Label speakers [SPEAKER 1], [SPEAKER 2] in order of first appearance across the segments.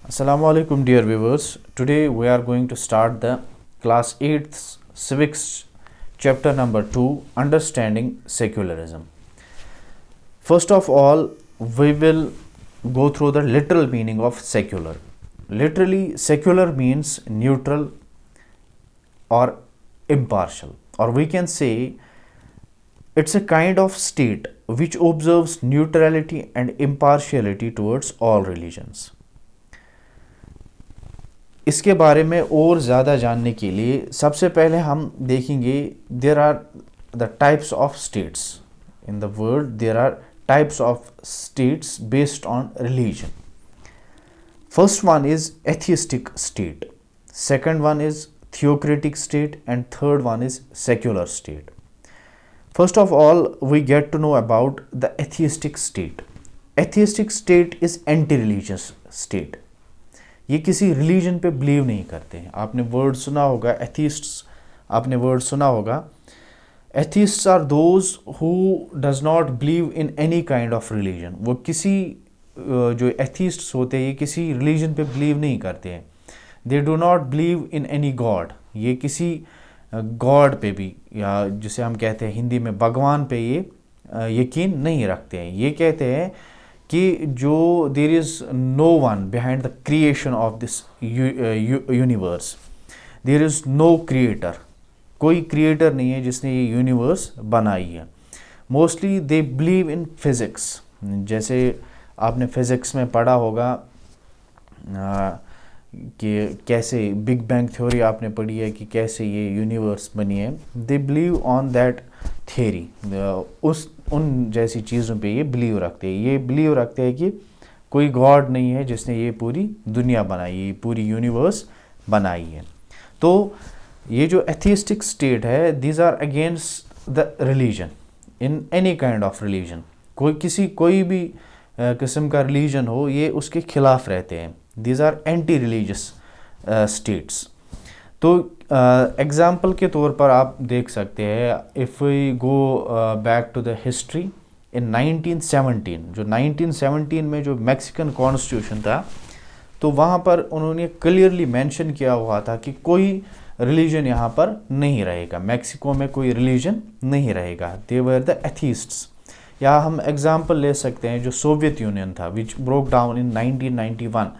[SPEAKER 1] Assalamu alaikum dear viewers. Today we are going to start the class 8th civics chapter number 2, understanding secularism. First of all, we will go through the literal meaning of secular. Literally, secular means neutral or impartial, or we can say it's a kind of state which observes neutrality and impartiality towards all religions. इसके बारे में और ज़्यादा जानने के लिए सबसे पहले हम देखेंगे there are the types of states in the world. There are types of states based on religion. First one is atheistic state, second one is theocratic state and third one is secular state. First of all, we get to know about the atheistic state. Atheistic state is anti-religious state. ये किसी religion पे believe नहीं करते हैं. आपने word सुना होगा एथिस्ट्स, आपने वर्ड सुना होगा. Atheists are those who does not believe in any kind of religion. वो किसी जो एथिस्ट्स होते हैं ये किसी रिलीजन पे बिलीव नहीं करते हैं. They do not believe in any God. ये किसी गॉड पे भी, या जिसे हम कहते हैं हिंदी में भगवान पे, ये यकीन नहीं रखते हैं. ये कहते हैं कि जो there is no one behind the creation of this universe. There is no creator. कोई क्रिएटर नहीं है जिसने ये यूनिवर्स बनाई है. Mostly they believe in physics. जैसे आपने फिज़िक्स में पढ़ा होगा कि कैसे बिग बैंग थ्योरी आपने पढ़ी है कि कैसे ये यूनिवर्स बनी है. They believe on that theory. उन जैसी चीज़ों पे ये बिलीव रखते हैं. ये बिलीव रखते हैं कि कोई गॉड नहीं है जिसने ये पूरी दुनिया बनाई है, ये पूरी यूनिवर्स बनाई है. तो ये जो एथियस्टिक स्टेट है, these are against the religion in any kind of religion. कोई भी किस्म का रिलीजन हो, ये उसके खिलाफ रहते हैं. These are anti-religious states. तो एग्ज़ाम्पल के तौर पर आप देख सकते हैं, if we go back to the history in 1917, जो 1917 में जो मैक्सिकन कॉन्स्टिट्यूशन था, तो वहाँ पर उन्होंने क्लियरली मेंशन किया हुआ था कि कोई रिलीजन यहाँ पर नहीं रहेगा. मैक्सिको में कोई रिलीजन नहीं रहेगा. दे वर द एथिस्ट्स. या हम एग्ज़ाम्पल ले सकते हैं जो सोवियत यूनियन था, विच ब्रोक डाउन इन 1991.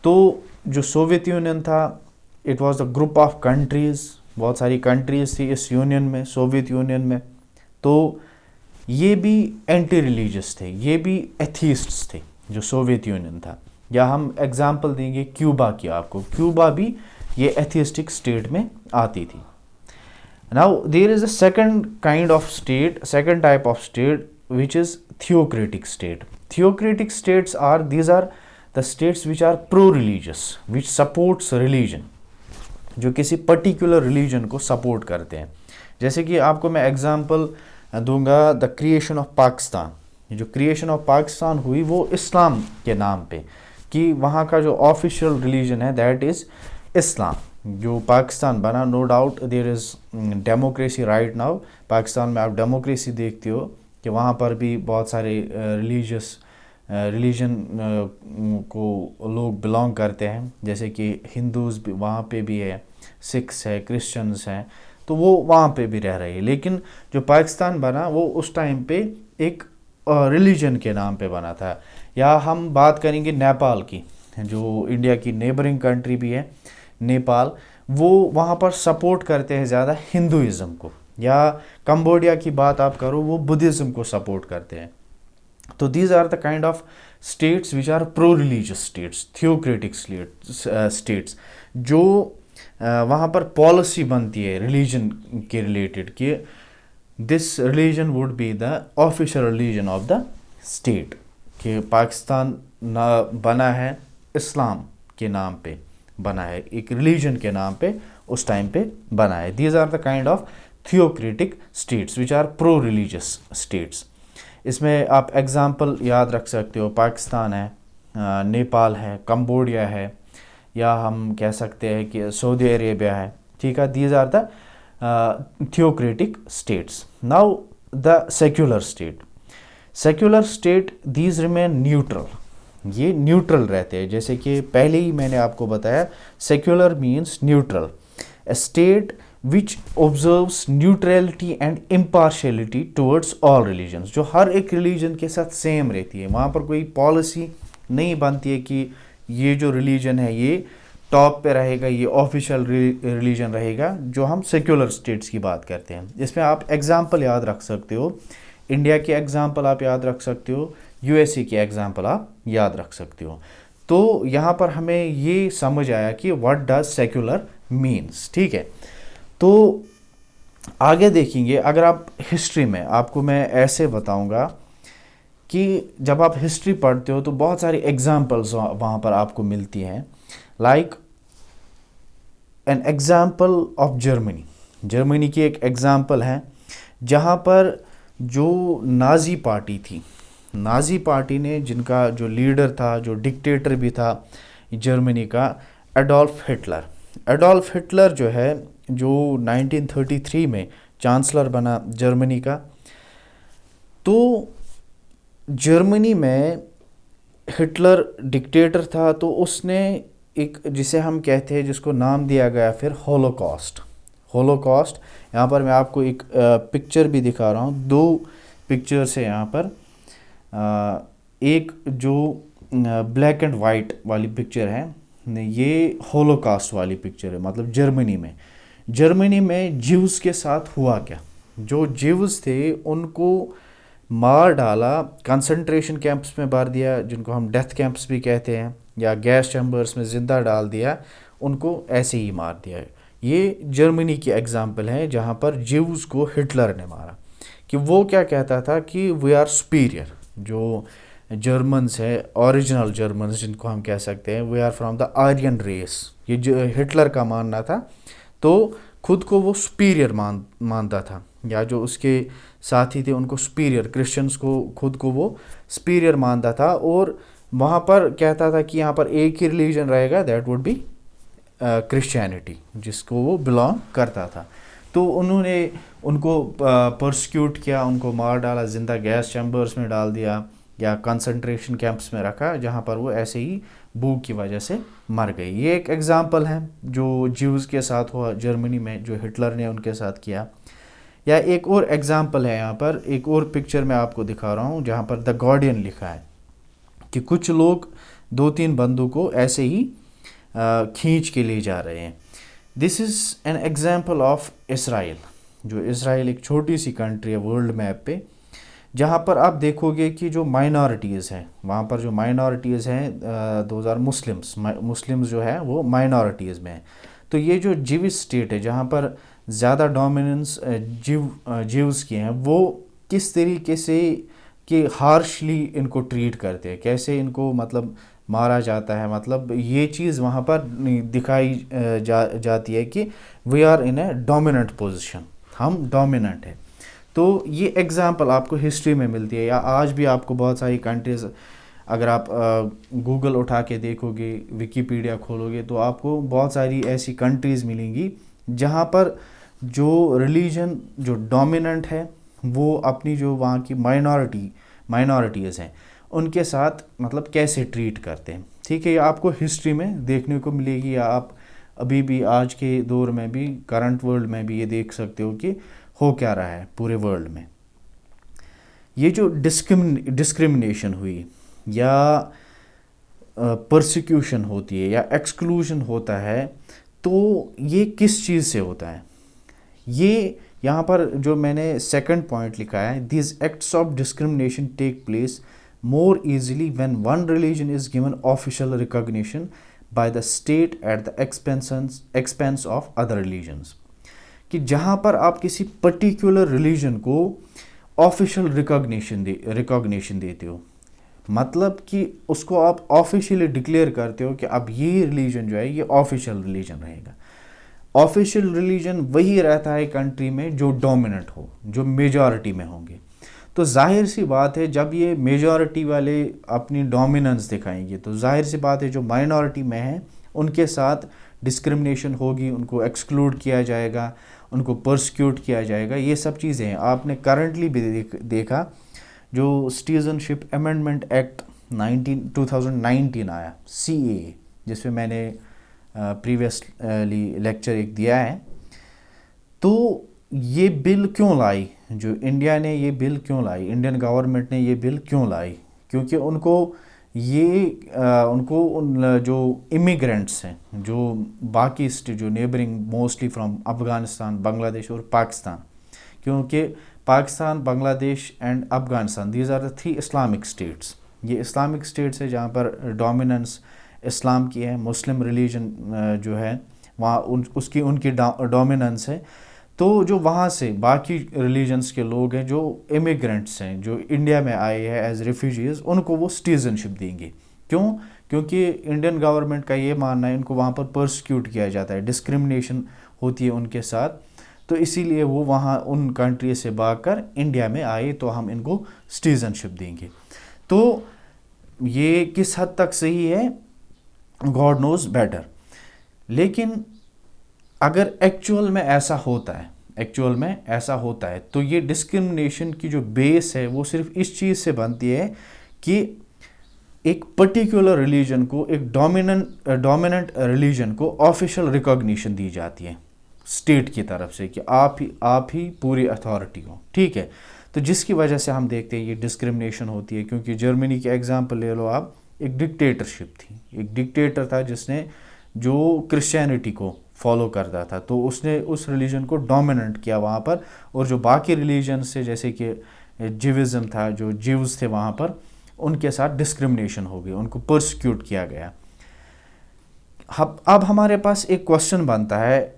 [SPEAKER 1] तो जो सोवियत यूनियन था, it was the group of countries. बहुत सारी कंट्रीज़ थी इस यूनियन में, सोवियत यूनियन में. तो ये भी एंटी रिलीजियस थे, ये भी एथिस्ट्स थे जो सोवियत यूनियन था. या हम एग्जांपल देंगे क्यूबा की आपको. क्यूबा भी ये एथिस्टिक स्टेट में आती थी. Now there is a second kind of state, second type of state, which is theocratic state. Theocratic states are, these are the states which are pro-religious, which supports religion, जो किसी particular religion को support करते हैं. जैसे कि आपको मैं example दूंगा द क्रिएशन ऑफ पाकिस्तान. जो क्रिएशन ऑफ पाकिस्तान हुई वो इस्लाम के नाम पे, कि वहाँ का जो ऑफिशियल रिलीजन है दैट इज़ इस्लाम. जो पाकिस्तान बना, no doubt there is democracy right now. Pakistan में आप डेमोक्रेसी देखते हो कि वहाँ पर भी बहुत सारे रिलीजन को लोग बिलोंग करते हैं. जैसे कि हिंदूज़ भी वहाँ पे भी है, सिख्स है, क्रिश्चियंस हैं, तो वो वहाँ पे भी रह रहे हैं. लेकिन जो पाकिस्तान बना वो उस टाइम पे एक रिलीजन के नाम पे बना था. या हम बात करेंगे नेपाल की, जो इंडिया की नेबरिंग कंट्री भी है नेपाल. वो वहाँ पर सपोर्ट करते हैं ज़्यादा हिंदुइज़म को. या कंबोडिया की बात आप करो, वो बुद्धिज़्म को सपोर्ट करते हैं. तो these are the kind of states which are pro religious states, theocratic states. जो वहाँ पर पॉलिसी बनती है रिलीजन के रिलेटेड कि this religion would be the official religion of the state. कि पाकिस्तान बना है इस्लाम के नाम पे बना है, एक रिलीजन के नाम पे उस टाइम पे बना है. These are the kind of theocratic states which are pro religious states. इसमें आप एग्ज़ाम्पल याद रख सकते हो, पाकिस्तान है, नेपाल है, कंबोडिया है, या हम कह सकते हैं कि सऊदी अरेबिया है. ठीक है, these are the theocratic states. Now the secular state. Secular state, these remain neutral. ये न्यूट्रल रहते हैं। जैसे कि पहले ही मैंने आपको बताया, secular means neutral, a state which observes neutrality and impartiality towards all religions, जो हर एक रिलीजन के साथ सेम रहती है। वहाँ पर कोई पॉलिसी नहीं बनती है कि ये जो रिलीजन है ये टॉप पे रहेगा, ये ऑफिशियल रिलीजन रहेगा, जो हम सेक्युलर स्टेट्स की बात करते हैं। इसमें आप एग्जाम्पल याद रख सकते हो, इंडिया के एग्जाम्पल आप याद रख सकते हो, यूएसए के एग्जाम्पल आप याद रख सकते हो। तो यहाँ पर हमें ये समझ आया कि व्हाट डज सेक्युलर मीन्स, ठीक है। तो आगे देखेंगे, अगर आप हिस्ट्री में, आपको मैं ऐसे बताऊंगा कि जब आप हिस्ट्री पढ़ते हो तो बहुत सारी एग्जाम्पल्स वहाँ पर आपको मिलती हैं। Like an example of Germany, Germany की एक एग्जाम्पल है जहाँ पर जो नाजी पार्टी थी, नाजी पार्टी ने, जिनका जो लीडर था, जो डिक्टेटर भी था जर्मनी का, एडोल्फ हिटलर। एडोल्फ हिटलर जो है, जो 1933 में चांसलर बना जर्मनी का। तो जर्मनी में हिटलर डिक्टेटर था, तो उसने एक, जिसे हम कहते हैं, जिसको नाम दिया गया फिर होलोकॉस्ट। होलोकॉस्ट, यहाँ पर मैं आपको एक पिक्चर भी दिखा रहा हूँ, दो पिक्चर्स है यहाँ पर। एक जो ब्लैक एंड वाइट वाली पिक्चर है, ये होलोकॉस्ट वाली पिक्चर है। मतलब जर्मनी में ज्यूस के साथ हुआ क्या, जो ज्यूस थे उनको मार डाला, कंसंट्रेशन कैंप्स में भर दिया, जिनको हम डेथ कैंप्स भी कहते हैं, या गैस चैम्बर्स में ज़िंदा डाल दिया, उनको ऐसे ही मार दिया। ये जर्मनी की एग्जाम्पल है जहाँ पर ज्यूस को हिटलर ने मारा। कि वो क्या कहता था कि वी आर सुपीरियर, जो जर्मन्स है, ओरिजिनल जर्मन्स जिनको हम कह सकते हैं, we are from the Aryan race, ये जो हिटलर का मानना था। तो खुद को वो सुपीरियर मानता था, या जो उसके साथी थे उनको सुपीरियर, क्रिश्चियंस को खुद को वो सुपीरियर मानता था। और वहाँ पर कहता था कि यहाँ पर एक ही रिलीजन रहेगा, दैट वुड बी क्रिश्चियनिटी, जिसको वो बिलोंग करता था। तो उन्होंने उनको परसिक्यूट किया, उनको मार डाला, ज़िंदा गैस चैम्बर्स में डाल दिया, या कंसंट्रेशन कैंप्स में रखा, जहाँ पर वो ऐसे ही भूख की वजह से मर गई। ये एक एग्जाम्पल है जो ज्यूज़ के साथ हुआ जर्मनी में, जो हिटलर ने उनके साथ किया। या एक और एग्जाम्पल है, यहाँ पर एक और पिक्चर मैं आपको दिखा रहा हूँ, जहाँ पर द गार्डियन लिखा है कि कुछ लोग 2-3 बंदों को ऐसे ही खींच के ले जा रहे हैं। This is an example of Israel, जो इसराइल एक छोटी सी कंट्री है वर्ल्ड मैप पे, जहाँ पर आप देखोगे कि जो माइनॉरिटीज़ हैं, वहाँ पर जो माइनॉरिटीज़ हैं, दोज आर मुस्लिम्स जो है वो माइनॉरिटीज़ में है। तो ये जो जीविश स्टेट है, जहाँ पर ज़्यादा डोमिनेंस जीव्स की हैं, वो किस तरीके से कि हार्शली इनको ट्रीट करते हैं, कैसे इनको मतलब मारा जाता है। मतलब ये चीज़ वहाँ पर दिखाई जाती है कि we are in a dominant position, हम डोमिनेंट है। तो ये एग्जांपल आपको हिस्ट्री में मिलती है, या आज भी आपको बहुत सारी कंट्रीज़, अगर आप गूगल उठा के देखोगे, विकीपीडिया खोलोगे, तो आपको बहुत सारी ऐसी कंट्रीज़ मिलेंगी जहाँ पर जो रिलीजन जो डोमिनेंट है वो अपनी जो वहाँ की माइनॉरिटीज़ हैं उनके साथ मतलब कैसे ट्रीट करते हैं। ठीक है, ये आपको हिस्ट्री में देखने को मिलेगी, या आप अभी भी आज के दौर में भी, करंट वर्ल्ड में भी ये देख सकते हो कि हो क्या रहा है पूरे वर्ल्ड में। ये जो डिस्क्रिमिनेशन हुई, या परसिक्यूशन होती है, या एक्सक्लूजन होता है, तो ये किस चीज़ से होता है। ये यहाँ पर जो मैंने सेकंड पॉइंट लिखा है, this acts of discrimination take place more easily when one religion is given official recognition by the state at the expense of other religions। कि जहाँ पर आप किसी पर्टिकुलर रिलीजन को ऑफिशियल रिकॉग्निशन देते हो, मतलब कि उसको आप ऑफिशियली डिक्लेयर करते हो कि अब ये रिलीजन जो है ये ऑफिशियल रिलीजन रहेगा। ऑफिशियल रिलीजन वही रहता है कंट्री में जो डोमिनेंट हो, जो मेजॉरिटी में होंगे। तो जाहिर सी बात है जब ये मेजॉरिटी वाले अपनी डोमिनेंस दिखाएंगे, तो जाहिर सी बात है जो माइनॉरिटी में है उनके साथ डिस्क्रिमिनेशन होगी, उनको एक्सक्लूड किया जाएगा, उनको परसिक्यूट किया जाएगा। ये सब चीज़ें हैं। आपने करंटली भी देखा जो सिटीजनशिप अमेंडमेंट एक्ट 2019 आया CAA, जिसमें मैंने प्रीवियसली लेक्चर एक दिया है। तो ये बिल क्यों लाई, जो इंडिया ने ये बिल क्यों लाई, इंडियन गवर्नमेंट ने ये बिल क्यों लाई? क्योंकि उनको उन जो इमिग्रेंट्स हैं, जो बाकी जो neighbouring mostly from Afghanistan, Bangladesh और पाकिस्तान, क्योंकि Pakistan, Bangladesh and Afghanistan, these are the 3 Islamic states. ये इस्लामिक स्टेट्स है जहाँ पर डोमिनेंस इस्लाम की है, मुस्लिम रिलीजन जो है वहाँ उसकी उनकी डोमिनेंस है। तो जो वहाँ से बाकी रिलीजन्स के लोग हैं, जो इमिग्रेंट्स हैं, जो इंडिया में आए हैं एज रेफ्यूजीज़, उनको वो सिटीज़नशिप देंगे। क्यों? क्योंकि इंडियन गवर्नमेंट का ये मानना है इनको वहाँ पर परसिक्यूट किया जाता है, डिस्क्रिमिनेशन होती है उनके साथ, तो इसीलिए वो वहाँ उन कंट्री से भागकर इंडिया में आए, तो हम इनको सिटीज़नशिप देंगे। तो ये किस हद तक सही है, गॉड नोज बेटर। लेकिन अगर एक्चुअल में ऐसा होता है, तो ये डिस्क्रिमिनेशन की जो बेस है वो सिर्फ इस चीज़ से बनती है कि एक पर्टिकुलर रिलीजन को, एक डोमिनेंट रिलीजन को ऑफिशियल रिकॉग्निशन दी जाती है स्टेट की तरफ से कि आप ही पूरी अथॉरिटी हो, ठीक है। तो जिसकी वजह से हम देखते हैं ये डिस्क्रिमिनेशन होती है। क्योंकि जर्मनी की एग्जांपल ले लो आप, एक डिक्टेटरशिप थी, एक डिक्टेटर था जिसने जो क्रिश्चियनिटी को फॉलो करता था, तो उसने उस रिलीजन को डोमिनेंट किया वहाँ पर, और जो बाकी रिलीजन से, जैसे कि जिविज़म था, जो जीव्स थे वहाँ पर, उनके साथ डिस्क्रिमिनेशन हो गई, उनको परसिक्यूट किया गया। अब हमारे पास एक क्वेश्चन बनता है,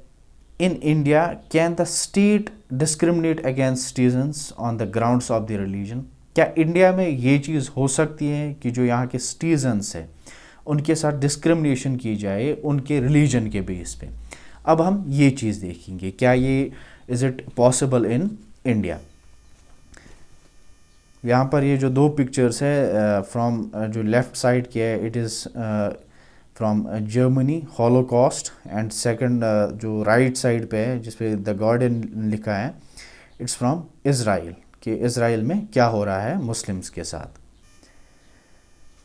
[SPEAKER 1] in India can the state discriminate against citizens on the grounds of the religion? क्या इंडिया में ये चीज़ हो सकती है कि जो यहाँ के सिटीजन्स हैं उनके साथ डिस्क्रिमिनेशन की जाए उनके रिलीजन के बेस पे? अब हम ये चीज़ देखेंगे, क्या ये is it possible in India. यहाँ पर ये जो 2 पिक्चर्स है फ्रॉम जो लेफ़्ट साइड के है, it is from Germany Holocaust, and second जो राइट साइड पे है जिस पे द गार्डन लिखा है, इट्स फ्रॉम इज़राइल, कि इज़राइल में क्या हो रहा है मुस्लिम्स के साथ।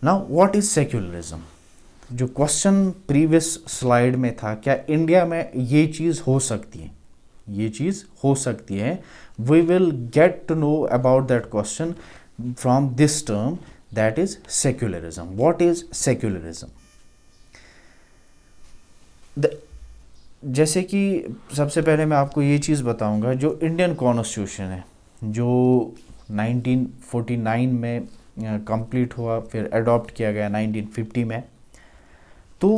[SPEAKER 1] Now what is secularism? जो क्वेश्चन प्रीवियस स्लाइड में था, क्या इंडिया में ये चीज़ हो सकती है? ये चीज़ हो सकती है। We will get to know about that question from this term, that is secularism. What is secularism? जैसे कि सबसे पहले मैं आपको ये चीज़ बताऊंगा, जो इंडियन कॉन्स्टिट्यूशन है, जो 1949 में कंप्लीट हुआ, फिर अडॉप्ट किया गया 1950 में। तो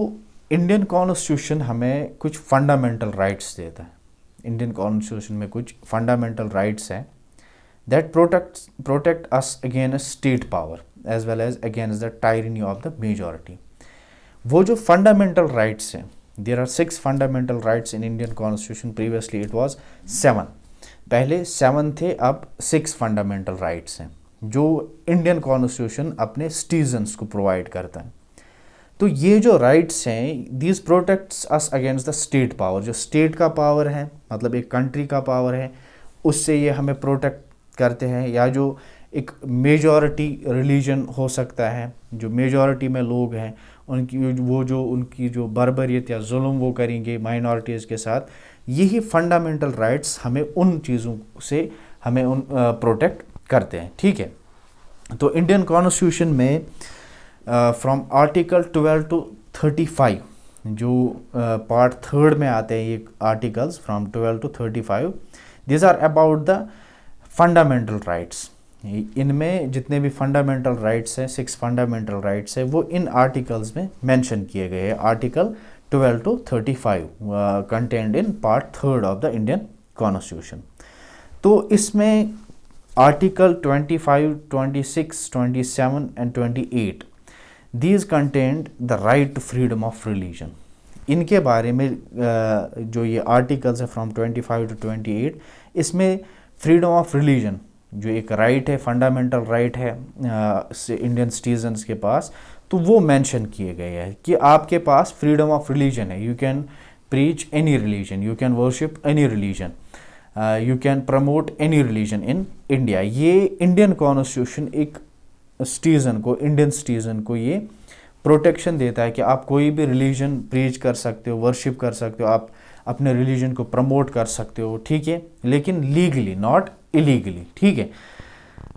[SPEAKER 1] इंडियन कॉन्स्टिट्यूशन हमें कुछ फंडामेंटल राइट्स देता है। इंडियन कॉन्स्टिट्यूशन में कुछ फंडामेंटल राइट्स हैं that protect us against state power as well as against the tyranny of the majority. वो जो फंडामेंटल राइट्स हैं, there are 6 fundamental rights in Indian constitution. Previously it was 7, पहले 7 थे, अब 6 fundamental rights हैं जो Indian constitution अपने citizens को प्रोवाइड करता है। तो ये जो राइट्स हैं, these protects us against the state power. जो स्टेट का पावर है, मतलब एक कंट्री का पावर है, उससे ये हमें प्रोटेक्ट करते हैं। या जो एक मेजॉरिटी रिलीजन हो सकता है, जो मेजॉरिटी में लोग हैं, उनकी जो बर्बरियत या जुल्म वो करेंगे माइनॉरिटीज़ के साथ, यही फंडामेंटल राइट्स हमें उन चीज़ों से हमें प्रोटेक्ट करते हैं, ठीक है। तो इंडियन कॉन्स्टिट्यूशन में फ्रॉम आर्टिकल 12 to 35, जो पार्ट 3 में आते हैं ये articles from 12 to 35, this are about the fundamental rights. इनमें जितने भी फंडामेंटल राइट्स हैं, 6 फंडामेंटल राइट्स हैं, वो इन आर्टिकल्स में मेंशन किए गए हैं। Article 12 to 35 contained in part 3 of the Indian constitution. तो इसमें article 25, 26, 27 and 28, these contained the right to freedom of religion। इनके बारे में जो ये आर्टिकल्स है फ्रॉम 25 to 28, इसमें फ्रीडम ऑफ रिलीजन जो एक राइट है, फंडामेंटल राइट है इंडियन सिटीजन्स के पास, तो वो मेंशन किए गए हैं कि आपके पास फ्रीडम ऑफ रिलीजन है। You can preach any religion, you can worship any religion, you can promote any religion in India. ये इंडियन कॉन्स्टिट्यूशन एक सिटीज़न को, इंडियन सिटीज़न को ये प्रोटेक्शन देता है कि आप कोई भी रिलीजन प्रीच कर सकते हो, वर्शिप कर सकते हो, आप अपने रिलीजन को प्रमोट कर सकते हो, ठीक है, लेकिन लीगली, नॉट इलीगली, ठीक है।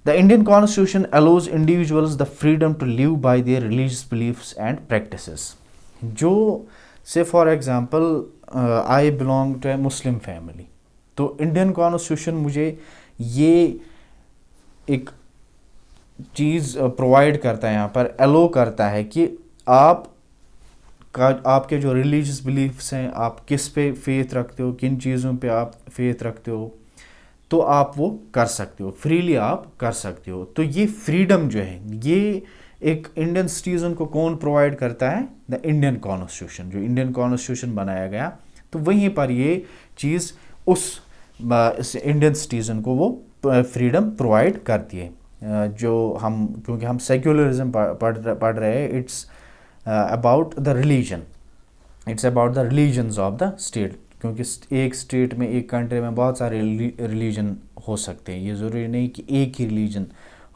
[SPEAKER 1] The Indian constitution allows individuals the freedom to live by their religious beliefs and practices. जो से for example I belong to a Muslim family, तो इंडियन कॉन्स्टिट्यूशन मुझे ये एक चीज़ प्रोवाइड करता है, यहाँ पर अलो करता है कि आपके जो रिलीजियस बिलीफ्स हैं, आप किस पे फेथ रखते हो, किन चीज़ों पे आप फेथ रखते हो, तो आप वो कर सकते हो, फ्रीली आप कर सकते हो। तो ये फ्रीडम जो है, ये एक इंडियन सिटीज़न को कौन प्रोवाइड करता है? The Indian constitution. जो इंडियन कॉन्स्टिट्यूशन बनाया गया, तो वहीं पर ये चीज़ उस इंडियन सिटीज़न को वो फ्रीडम प्रोवाइड करती है। जो हम, क्योंकि हम सेक्युलरिज्म पढ़ रहे हैं, it's about the religion, it's about the religions of the state, क्योंकि एक स्टेट में, एक कंट्री में बहुत सारे रिलीजन हो सकते हैं। ये ज़रूरी नहीं कि एक ही रिलीजन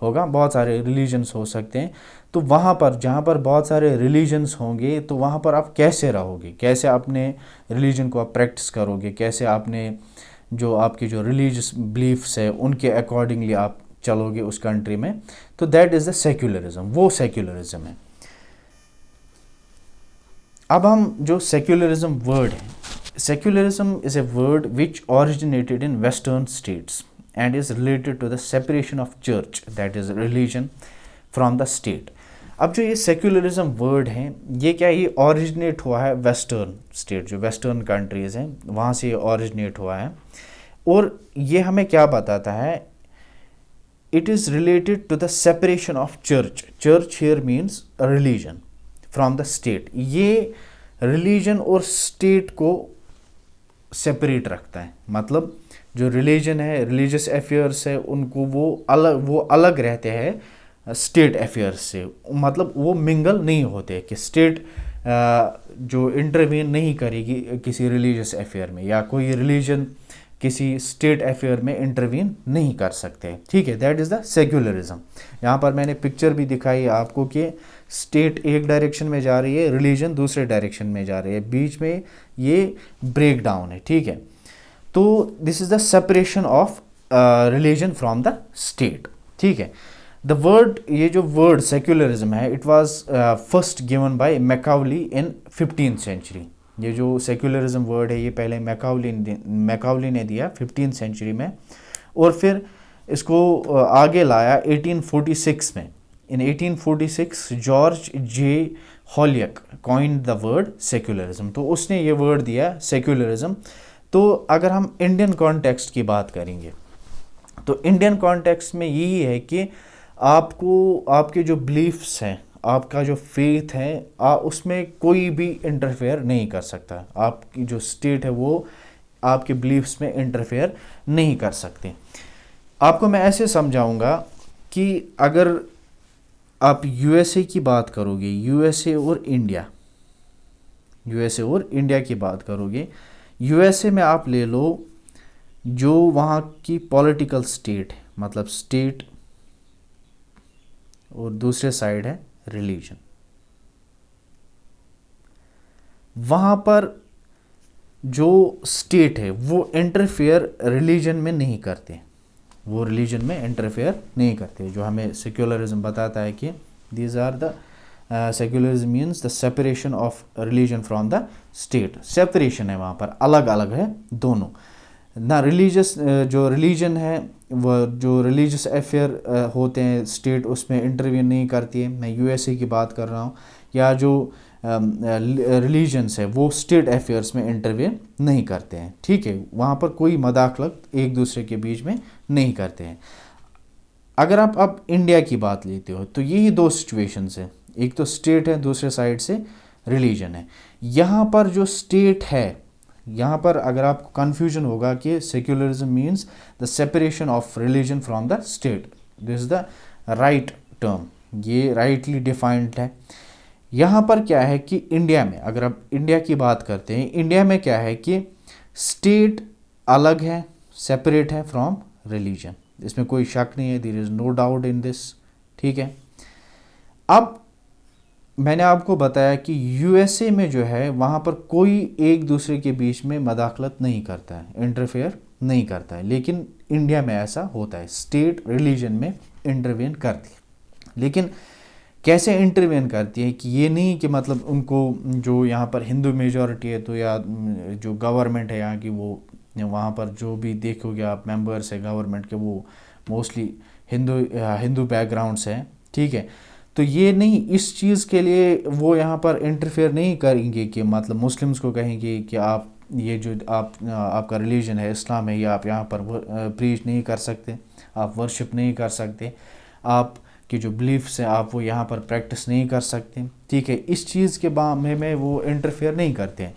[SPEAKER 1] होगा, बहुत सारे रिलीजन्स हो सकते हैं। तो वहाँ पर, जहाँ पर बहुत सारे रिलीजन्स होंगे, तो वहाँ पर आप कैसे रहोगे, कैसे अपने रिलीजन को आप प्रैक्टिस करोगे, कैसे आपने जो आपके जो रिलीजियस बिलीफ्स है उनके अकॉर्डिंगली आप चलोगे उस कंट्री में, तो दैट इज़ द सेक्युलरिज्म, वो सेक्युलरिज्म है। अब हम जो सेक्युलरिज्म वर्ड है, secularism is a word which originated in western states and is related to the separation of church, that is religion, from the state। अब जो ये सेक्युलरिज्म वर्ड है, ये क्या, ये ओरिजिनेट हुआ है वेस्टर्न स्टेट, जो वेस्टर्न कंट्रीज़ हैं वहाँ से ये ओरिजिनेट हुआ है। और ये हमें क्या बताता है? It is related to the separation of church. Church here means religion from the state. ये रिलीजन और स्टेट को सेपरेट रखता है, मतलब जो रिलीजन है, रिलीजियस अफेयर्स है, उनको वो अलग रहते हैं स्टेट अफेयर्स से, मतलब वो मिंगल नहीं होते कि स्टेट जो इंटरवीन नहीं करेगी किसी रिलीजियस अफेयर में, या कोई रिलीजन किसी स्टेट अफेयर में इंटरवीन नहीं कर सकते, ठीक है। That is the secularism. यहाँ पर मैंने पिक्चर भी दिखाई है आपको कि स्टेट एक डायरेक्शन में जा रही है, रिलीजन दूसरे डायरेक्शन में जा रही है, बीच में ये ब्रेक डाउन है, ठीक है। तो this is the separation of religion from the state, ठीक है। द वर्ड, ये जो वर्ड सेक्युलरिज्म है, it was first given by Macaulay in 15th century. ये जो सेक्युलरिज्म वर्ड है, ये पहले मैकाउली ने दिया 15th सेंचुरी में, और फिर इसको आगे लाया 1846 में। In 1846 George J Holyoake coined the word secularism. तो उसने ये वर्ड दिया सेक्युलरिज्म। तो अगर हम इंडियन कॉन्टेक्स्ट की बात करेंगे, तो इंडियन कॉन्टेक्स्ट में यही है कि आपको, आपके जो बिलीफ्स हैं, आपका जो फेथ है, उसमें कोई भी इंटरफेयर नहीं कर सकता। आपकी जो स्टेट है वो आपके बिलीफ्स में इंटरफेयर नहीं कर सकते। आपको मैं ऐसे समझाऊंगा कि अगर आप यूएसए की बात करोगे, यूएसए और इंडिया की बात करोगे, यूएसए में आप ले लो जो वहाँ की पॉलिटिकल स्टेट है, मतलब स्टेट, और दूसरे साइड है रिलीजन। वहाँ पर जो स्टेट है वो इंटरफेयर रिलीजन में नहीं करते, वो रिलीजन में इंटरफेयर नहीं करते। जो हमें सेक्युलरिज्म बताता है कि these are the secularism means the separation of religion from the state. Separation है, वहाँ पर अलग अलग है दोनों ना। रिलीजियस जो रिलीजन है, वो जो रिलीजियस अफेयर होते हैं स्टेट, उसमें इंटरवीन नहीं करती है। मैं यूएसए की बात कर रहा हूँ, या जो रिलीजन्स है वो स्टेट अफेयर्स में इंटरवीन नहीं करते हैं, ठीक है। वहाँ पर कोई मदाखलत एक दूसरे के बीच में नहीं करते हैं। अगर आप अब इंडिया की बात लेते हो, तो यही दो सिचुएशंस है, एक तो स्टेट है, दूसरे साइड से रिलीजन है। यहाँ पर जो स्टेट है, यहाँ पर अगर आपको कन्फ्यूजन होगा कि secularism means the separation of religion from the state, this is the right term, ये राइटली डिफाइंड है। यहाँ पर क्या है कि इंडिया में, अगर आप इंडिया की बात करते हैं, इंडिया में क्या है कि स्टेट अलग है, सेपरेट है फ्रॉम रिलीजन, इसमें कोई शक नहीं है, there is no doubt in this, ठीक है। अब मैंने आपको बताया कि यूएसए में जो है वहाँ पर कोई एक दूसरे के बीच में मदाखलत नहीं करता है, इंटरफेयर नहीं करता है, लेकिन इंडिया में ऐसा होता है, स्टेट रिलीजन में इंटरवेन करती है। लेकिन कैसे इंटरवेन करती है कि ये नहीं कि मतलब उनको, जो यहाँ पर हिंदू मेजॉरिटी है तो या जो गवर्नमेंट है यहाँ की, वो वहाँ पर जो भी देखोगे आप मेंबर्स है गवर्नमेंट के, वो मोस्टली हिंदू बैकग्राउंड से हैं, ठीक है। तो ये नहीं, इस चीज़ के लिए वो यहाँ पर इंटरफेयर नहीं करेंगे कि मतलब मुस्लिम्स को कहेंगे कि आप ये जो आपका रिलीजन है इस्लाम है, ये आप यहाँ पर प्रीच नहीं कर सकते, आप वर्शिप नहीं कर सकते, आप की जो बिलीफ्स हैं आप वो यहाँ पर प्रैक्टिस नहीं कर सकते, ठीक है। इस चीज़ के बारे में वो इंटरफेयर नहीं करते हैं,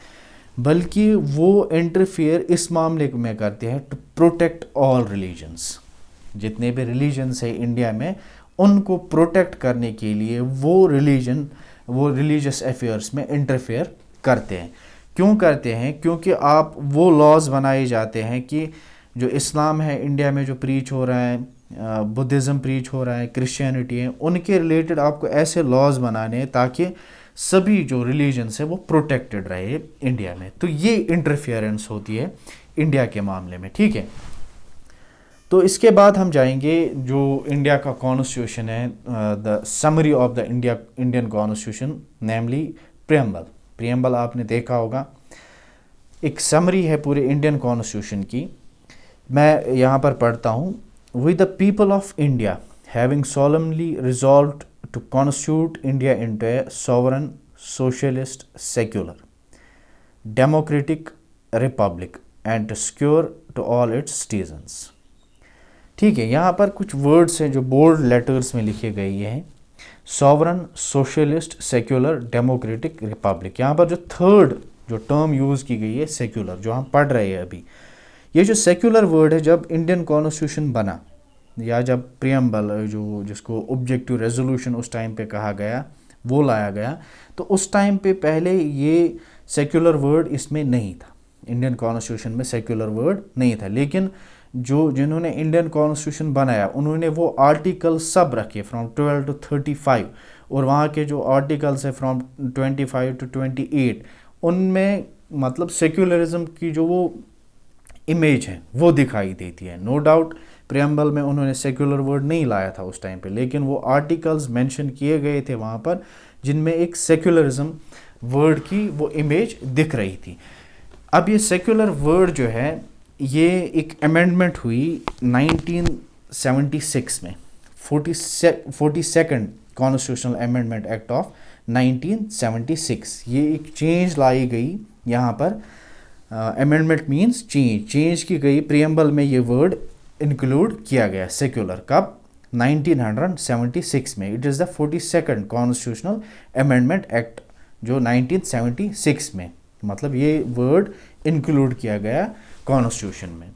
[SPEAKER 1] बल्कि वो इंटरफेयर इस मामले में करते हैं टू प्रोटेक्ट ऑल रिलीजन्स। जितने भी रिलीजन्स है इंडिया में, उनको प्रोटेक्ट करने के लिए वो रिलीजियस अफेयर्स में इंटरफेयर करते हैं। क्यों करते हैं? क्योंकि आप वो लॉज बनाए जाते हैं कि जो इस्लाम है इंडिया में जो प्रीच हो रहा है, बुद्धिज़्म प्रीच हो रहा है, क्रिश्चियनिटी है, उनके रिलेटेड आपको ऐसे लॉज बनाने हैं ताकि सभी जो रिलीजन्स है वो प्रोटेक्टेड रहे इंडिया में। तो ये इंटरफेरेंस होती है इंडिया के मामले में, ठीक है। तो इसके बाद हम जाएंगे जो इंडिया का कॉन्स्टिट्यूशन है, the summary of the Indian constitution, namely preamble आपने देखा होगा, एक समरी है पूरे इंडियन कॉन्स्टिट्यूशन की। मैं यहाँ पर पढ़ता हूँ। We the people of India having solemnly resolved to constitute India into a sovereign, socialist, secular, democratic republic and to secure to all its citizens। ठीक है, यहाँ पर कुछ वर्ड्स हैं जो बोल्ड लेटर्स में लिखे गए हैं, sovereign, socialist, secular, democratic, Republic. यहाँ पर जो थर्ड जो टर्म यूज़ की गई है सेक्युलर, जो हम पढ़ रहे हैं अभी, ये जो सेक्युलर वर्ड है, जब इंडियन कॉन्स्टिट्यूशन बना या जब प्रियम्बल जो जिसको ऑब्जेक्टिव रेजोल्यूशन उस टाइम पे कहा गया वो लाया गया, तो उस टाइम पे पहले ये सेक्युलर वर्ड इसमें नहीं था, इंडियन कॉन्स्टिट्यूशन में सेक्युलर वर्ड नहीं था। लेकिन जिन्होंने इंडियन कॉन्स्टिट्यूशन बनाया उन्होंने वो आर्टिकल सब रखे फ्रॉम 12 to 35, और वहाँ के जो आर्टिकल्स है फ्रॉम 25 to 28, उनमें मतलब सेक्युलरिज्म की जो वो इमेज है वो दिखाई देती है। नो डाउट प्रियम्बल में उन्होंने सेक्युलर वर्ड नहीं लाया था उस टाइम पे, लेकिन वो आर्टिकल्स मेंशन किए गए थे वहाँ पर जिनमें एक सेक्युलरिज्म वर्ड की वो इमेज दिख रही थी। अब ये सेक्युलर वर्ड जो है ये एक अमेंडमेंट हुई 1976 में, 42nd constitutional amendment act of 1976। ये एक चेंज लाई गई यहाँ पर, अमेंडमेंट मीन्स चेंज की गई, प्रियम्बल में ये वर्ड इंक्लूड किया गया सेक्युलर। कब? 1976 में। It is the 42nd constitutional amendment act जो 1976 में, मतलब ये वर्ड इंक्लूड किया गया कॉन्स्टिट्यूशन में,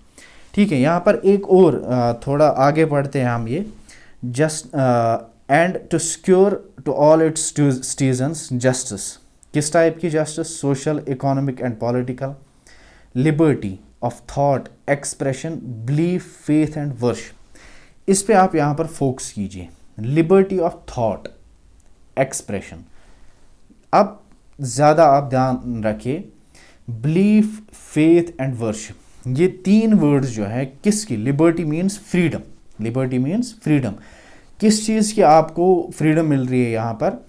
[SPEAKER 1] ठीक है। यहाँ पर एक और थोड़ा आगे बढ़ते हैं हम, ये just and to secure to all its citizens justice. किस टाइप की justice? Social, economic and political, liberty of thought, expression, belief, faith and worship. इस पे आप यहाँ पर फोकस कीजिए, लिबर्टी ऑफ थॉट, एक्सप्रेशन। अब ज़्यादा आप ध्यान रखिए, बिलीफ, फेथ एंड वर्शिप, ये तीन वर्ड्स जो है किसकी? Liberty means freedom, liberty means freedom. किस चीज़ की आपको फ्रीडम मिल रही है यहाँ पर?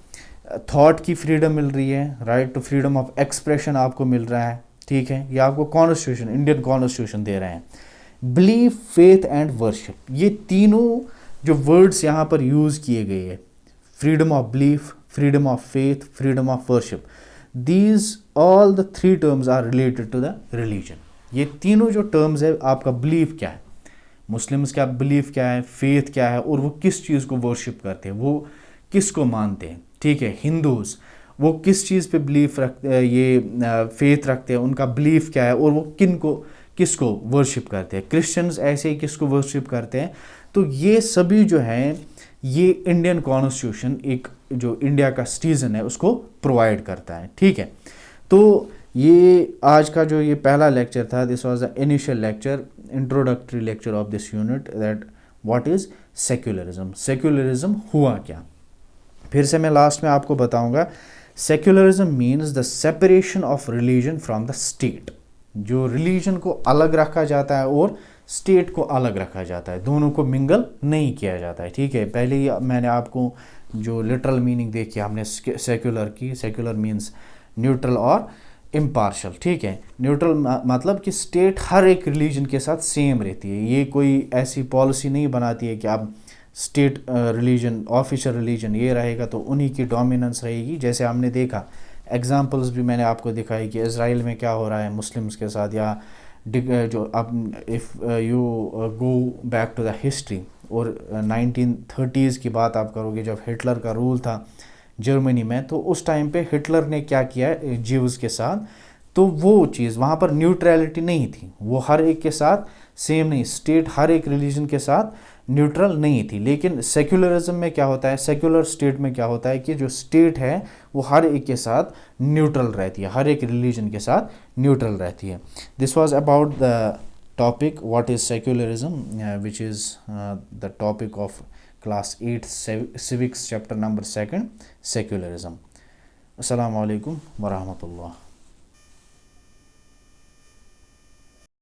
[SPEAKER 1] थॉट की फ्रीडम मिल रही है, right to freedom of expression आपको मिल रहा है, ठीक है। ये आपको कॉन्स्टिट्यूशन, इंडियन कॉन्स्टिट्यूशन दे रहे हैं। बिलीफ, फेथ एंड वर्शिप, ये तीनों जो वर्ड्स यहाँ पर यूज़ किए गए हैं, freedom of belief, freedom of faith, freedom of worship, these all the three terms are related to the religion. ये तीनों जो टर्म्स है, आपका बिलीफ क्या है, मुस्लिम्स का बिलीफ क्या है, फेथ क्या है, और वो किस चीज़ को वर्शिप करते हैं, वो किसको मानते हैं, ठीक है। हिंदूज़ वो किस चीज़ पे बिलीफ रखते हैं, ये फेथ रखते हैं, उनका बिलीफ क्या है, और वो किसको वर्शिप करते हैं। क्रिश्चियंस ऐसे ही किसको वर्शिप करते हैं। तो ये सभी जो हैं ये इंडियन कॉन्स्टिट्यूशन एक जो इंडिया का सिटीज़न है उसको प्रोवाइड करता है, ठीक है। तो ये आज का जो ये पहला लेक्चर था, this was the initial lecture, introductory lecture of this unit, that what is secularism, secularism हुआ क्या। फिर से मैं लास्ट में आपको बताऊंगा, secularism means the separation of religion from the state. जो रिलीजन को अलग रखा जाता है और स्टेट को अलग रखा जाता है, दोनों को मिंगल नहीं किया जाता है। ठीक है, पहले ही मैंने आपको जो लिटरल मीनिंग देखी हमने सेक्युलर की, सेक्युलर मीन्स न्यूट्रल और इम्पार्शल। ठीक है, न्यूट्रल मतलब कि स्टेट हर एक रिलीजन के साथ सेम रहती है, ये कोई ऐसी पॉलिसी नहीं बनाती है कि आप स्टेट रिलीजन, ऑफिशियल रिलीजन ये रहेगा तो उन्हीं की डोमिनेंस रहेगी। जैसे हमने देखा, एग्जांपल्स भी मैंने आपको दिखाई कि इज़राइल में क्या हो रहा है मुस्लिम्स के साथ, या जो अब if you go back to the history और 1930s की बात आप करोगे, जब हिटलर का रूल था जर्मनी में, तो उस टाइम पे हिटलर ने क्या किया ज्यूज़ के साथ, तो वो चीज़ वहाँ पर न्यूट्रलिटी नहीं थी, वो हर एक के साथ सेम नहीं, स्टेट हर एक रिलीजन के साथ न्यूट्रल नहीं थी। लेकिन सेक्युलरिज्म में क्या होता है, सेक्युलर स्टेट में क्या होता है कि जो स्टेट है वो हर एक के साथ न्यूट्रल रहती है, हर एक रिलीजन के साथ न्यूट्रल रहती है। This was about the topic what is secularism, which is the topic of class 8 civics chapter number 2, secularism. Assalamu alaikum wa rahmatullah.